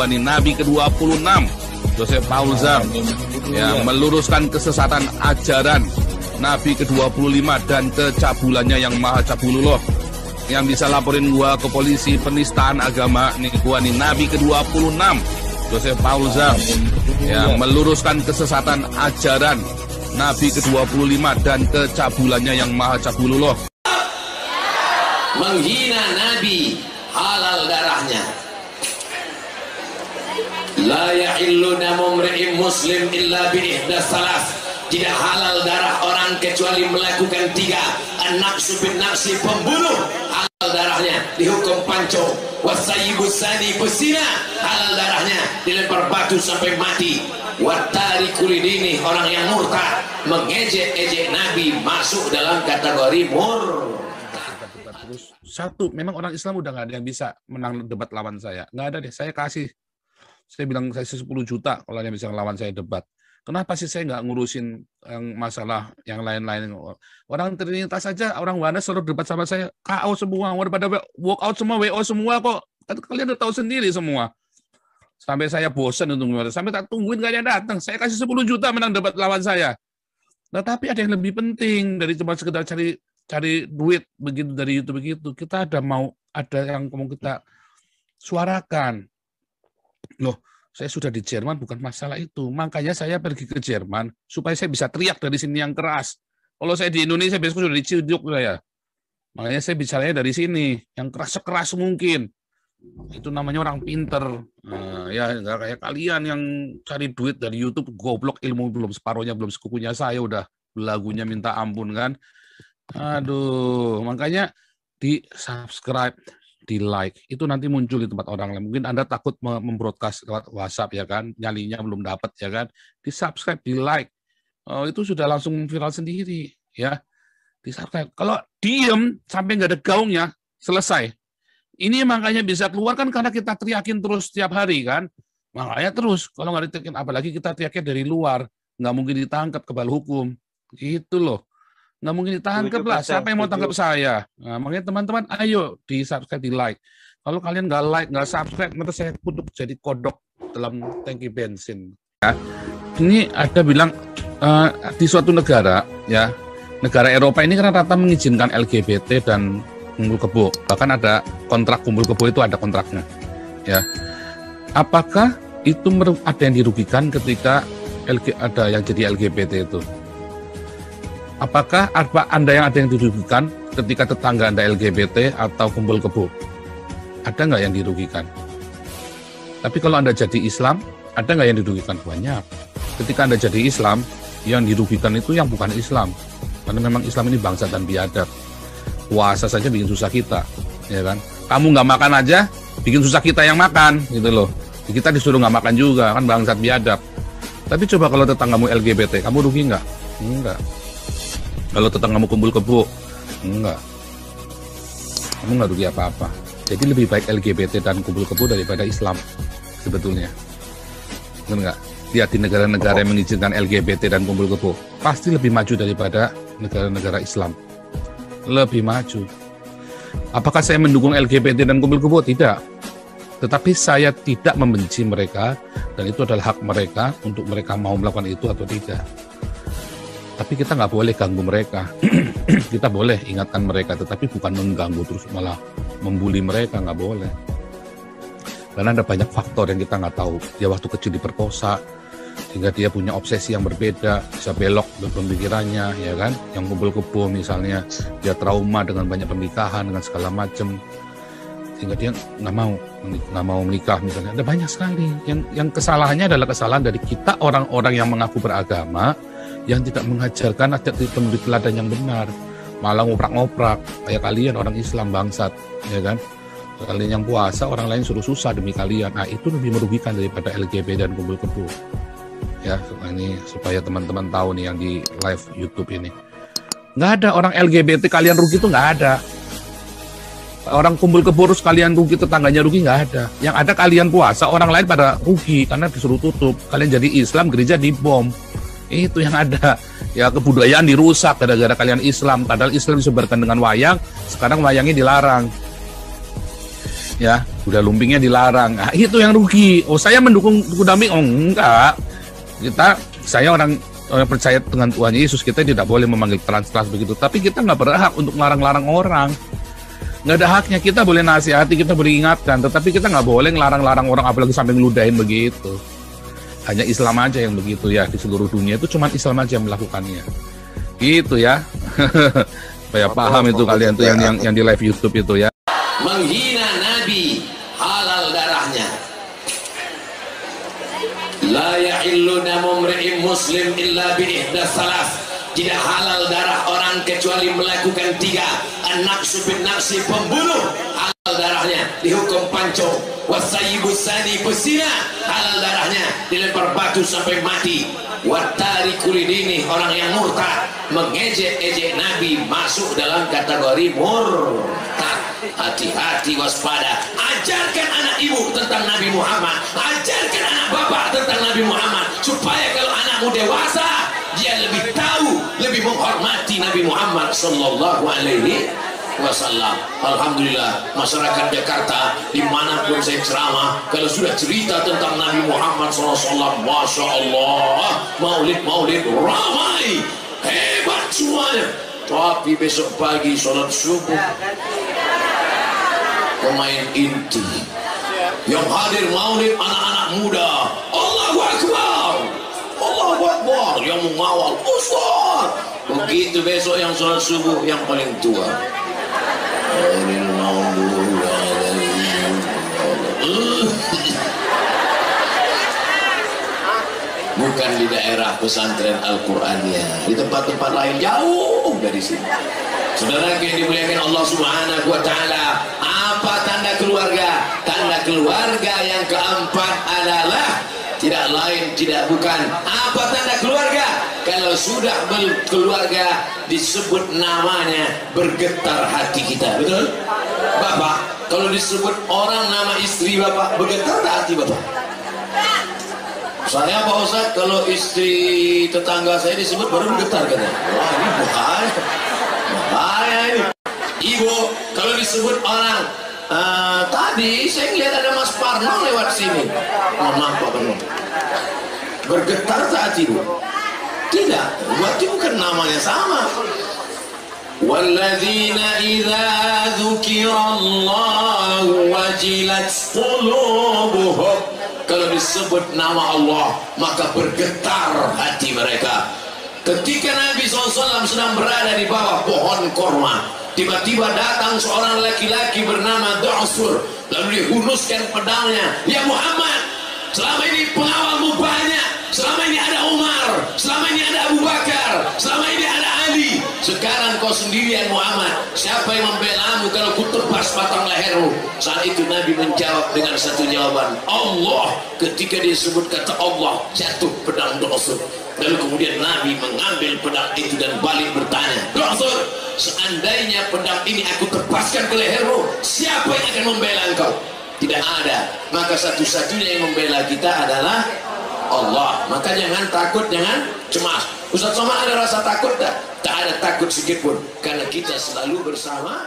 Wani Nabi ke-26 Joseph Paulzam yang meluruskan kesesatan ajaran Nabi ke-25 dan kecabulannya yang maha cabulullah. Yang bisa laporin gua ke polisi penistaan agama nih gua nih Nabi ke-26 Joseph Paulzam yang meluruskan kesesatan ajaran Nabi ke-25 dan kecabulannya yang maha cabulullah. Menghina Nabi halal darahnya. La yahillu damu imri'in muslim illa bi ihdas salas. Tidak halal darah orang kecuali melakukan 3. An-naqsu bin naqsi, pembunuh halal darahnya dihukum panco. Wasayyibus sani, pesina halal darahnya dilempar batu sampai mati. Watariku lidini, orang yang murtad mengejek-ejek Nabi masuk dalam kategori Satu, memang orang Islam udah nggak ada yang bisa menang debat lawan saya. Nggak ada deh. Saya bilang saya 10 juta kalau yang bisa lawan saya debat. Kenapa sih saya nggak ngurusin yang masalah yang lain-lain? Orang Trinitas saja, orang Wana selalu debat sama saya, KO semua, udah pada walk out semua, WO semua kok. Kalian udah tahu sendiri semua. Sampai saya bosan untuk sampai tak tungguin nggak ada yang datang. Saya kasih 10 juta menang debat lawan saya. Nah, tapi ada yang lebih penting dari cuma sekedar cari duit begitu dari YouTube begitu. Kita ada yang mau kita suarakan. Loh, saya sudah di Jerman, bukan masalah itu. Makanya saya pergi ke Jerman supaya saya bisa teriak dari sini yang keras. Kalau saya di Indonesia besok sudah diciduk saya. Makanya saya bicaranya dari sini yang keras-keras mungkin. Itu namanya orang pinter. Ya nggak kayak kalian yang cari duit dari YouTube, goblok, ilmu belum separuhnya, belum sekukunya saya udah lagunya minta ampun kan. Aduh, makanya di subscribe, di like, itu nanti muncul di tempat orang lain. Mungkin Anda takut membroadcast lewat WhatsApp ya kan, nyalinya belum dapat ya kan. Di subscribe, di like, itu sudah langsung viral sendiri ya. Di subscribe. Kalau diem sampai nggak ada gaungnya, selesai. Ini makanya bisa keluar kan karena kita teriakin terus setiap hari kan. Makanya terus, kalau nggak diteriakin, apalagi kita teriaknya dari luar, nggak mungkin ditangkap kebal hukum. Gitu loh. Nggak mungkin ditangkap lah. Siapa yang mau tangkap saya? Nah, makanya teman-teman, ayo di subscribe, di like. Kalau kalian nggak like, nggak subscribe, nanti saya kutuk jadi kodok dalam tangki bensin. Ya. Ini ada bilang di suatu negara, ya, negara Eropa ini kan rata mengizinkan LGBT dan kumpul kebo. Bahkan ada kontrak kumpul kebo itu ada kontraknya. Ya, apakah itu ada yang dirugikan ketika ada yang jadi LGBT itu? Apakah Anda yang ada yang dirugikan ketika tetangga Anda LGBT atau kumpul kebo? Ada nggak yang dirugikan? Tapi kalau Anda jadi Islam, ada nggak yang dirugikan? Banyak. Ketika Anda jadi Islam, yang dirugikan itu yang bukan Islam. Karena memang Islam ini bangsa dan biadab. Puasa saja bikin susah kita, ya kan? Kamu nggak makan aja, bikin susah kita yang makan, gitu loh. Kita disuruh nggak makan juga, kan bangsat biadab. Tapi coba kalau tetanggamu LGBT, kamu rugi nggak? Enggak. Kalau tetanggamu kumpul kebo, enggak. Kamu nggak rugi apa-apa. Jadi lebih baik LGBT dan kumpul kebo daripada Islam, sebetulnya. Benar nggak? Lihat di negara-negara yang mengizinkan LGBT dan kumpul kebo, pasti lebih maju daripada negara-negara Islam. Lebih maju. Apakah saya mendukung LGBT dan kumpul kebo? Tidak. Tetapi saya tidak membenci mereka, dan itu adalah hak mereka untuk mereka mau melakukan itu atau tidak. Tapi kita nggak boleh ganggu mereka. Kita boleh ingatkan mereka, tetapi bukan mengganggu terus malah membuli mereka, nggak boleh. Karena ada banyak faktor yang kita nggak tahu. Dia waktu kecil diperkosa, sehingga dia punya obsesi yang berbeda, bisa belok pemikirannya, ya kan? Yang kumpul kebo misalnya, dia trauma dengan banyak pernikahan, dengan segala macam, sehingga dia nggak mau menikah misalnya. Ada banyak sekali. Yang kesalahannya adalah kesalahan dari kita orang-orang yang mengaku beragama, yang tidak mengajarkan adat memberi teladan yang benar, malah ngoprak-ngoprak kayak kalian orang Islam bangsat, ya kan? Kalian yang puasa, orang lain suruh susah demi kalian. Nah, itu lebih merugikan daripada LGBT dan kumpul kebo. Ya, ini supaya teman-teman tahu nih yang di live YouTube ini. Nggak ada orang LGBT kalian rugi itu nggak ada. Orang kumpul kebo terus kalian rugi, tetangganya rugi, nggak ada. Yang ada kalian puasa, orang lain pada rugi karena disuruh tutup. Kalian jadi Islam, gereja dibom. Itu yang ada. Ya, kebudayaan dirusak gara-gara kalian Islam. Padahal Islam disebarkan dengan wayang, sekarang wayangnya dilarang. ya udah lumpingnya dilarang. Nah, itu yang rugi. Oh, saya mendukung Kudami? Oh, enggak. Saya orang percaya dengan Tuhan Yesus, kita tidak boleh memanggil trans begitu. Tapi kita nggak berhak untuk melarang-larang orang. Nggak ada haknya. Kita boleh nasihati, kita boleh ingatkan, tetapi kita nggak boleh ngelarang-larang orang, apalagi sampai ngeludahin begitu. Hanya Islam aja yang begitu ya, di seluruh dunia itu cuma Islam aja yang melakukannya. Gitu ya. Supaya paham itu kalian tuh yang di live YouTube itu ya. Menghina Nabi halal darahnya. La yahillu damu mri'in muslim illa bi ihdas salas. Tidak halal darah orang kecuali melakukan 3. An-naqsu bin naqsi, pembunuh halal darahnya dihukum pancung. Wasayyibu sani, pesina halal darahnya dilempar batu sampai mati. Watariku lidini, orang yang murtad mengejek-ejek Nabi masuk dalam kategori murtad. Hati-hati, waspada. Ajarkan anak ibu tentang Nabi Muhammad, ajarkan anak bapak tentang Nabi Muhammad, supaya kalau anakmu dewasa dia lebih tahu, lebih menghormati Nabi Muhammad sallallahu alaihi wasallam. Alhamdulillah, masyarakat Jakarta dimanapun saya ceramah, kalau sudah cerita tentang Nabi Muhammad SAW, Masya Allah, maulid ramai, hebat semuanya. Tapi besok pagi sholat subuh pemain inti yang hadir maulid anak-anak muda, Allahu Akbar, Allahu Akbar, yang mengawal Ustaz. Begitu besok yang sholat subuh yang paling tua, bukan di daerah pesantren Al-Qur'annya, di tempat-tempat lain jauh dari sini. Saudara yang dimuliakan Allah Subhanahu wa taala, apa tanda keluarga? Tanda keluarga yang keempat adalah tidak lain tidak bukan. Apa tanda keluarga? Kalau sudah berkeluarga disebut namanya bergetar hati kita. Betul? Bapak, kalau disebut orang nama istri Bapak, bergetar hati Bapak? Saya Pak Ustaz, kalau istri tetangga saya disebut baru bergetar katanya. Wah, ini bahaya. Bahaya ini. Ibu, kalau disebut orang, tadi saya lihat ada Mas Parno lewat sini. Mohon maaf Pak Parno. Bergetar saat ibu? Tidak, berarti bukan namanya sama. Walladzina idza dzukirallahu wajilat qulubuhum. Kalau disebut nama Allah maka bergetar hati mereka. Ketika Nabi SAW sedang berada di bawah pohon korma, tiba-tiba datang seorang laki-laki bernama Du'sur, lalu dihunuskan pedangnya. Ya Muhammad, selama ini pengawalmu banyak, selama ini ada Umar, selama ini ada Abu Bakar, selama ini ada Ali, sekarang kau sendirian Muhammad, siapa yang membelamu kalau ku tebas batang lehermu? Saat itu Nabi menjawab dengan satu jawaban, Allah. Ketika disebut kata Allah, jatuh pedang Du'sur. Lalu kemudian Nabi mengambil pedang itu dan balik bertanya, Du'sur, seandainya pedang ini aku tebaskan ke lehermu, siapa yang akan membela engkau? Tidak ada. Maka satu-satunya yang membela kita adalah Allah. Maka jangan takut, jangan cemas. Ustaz Somad, ada rasa takut tak? Tak ada takut sedikit pun, karena kita selalu bersama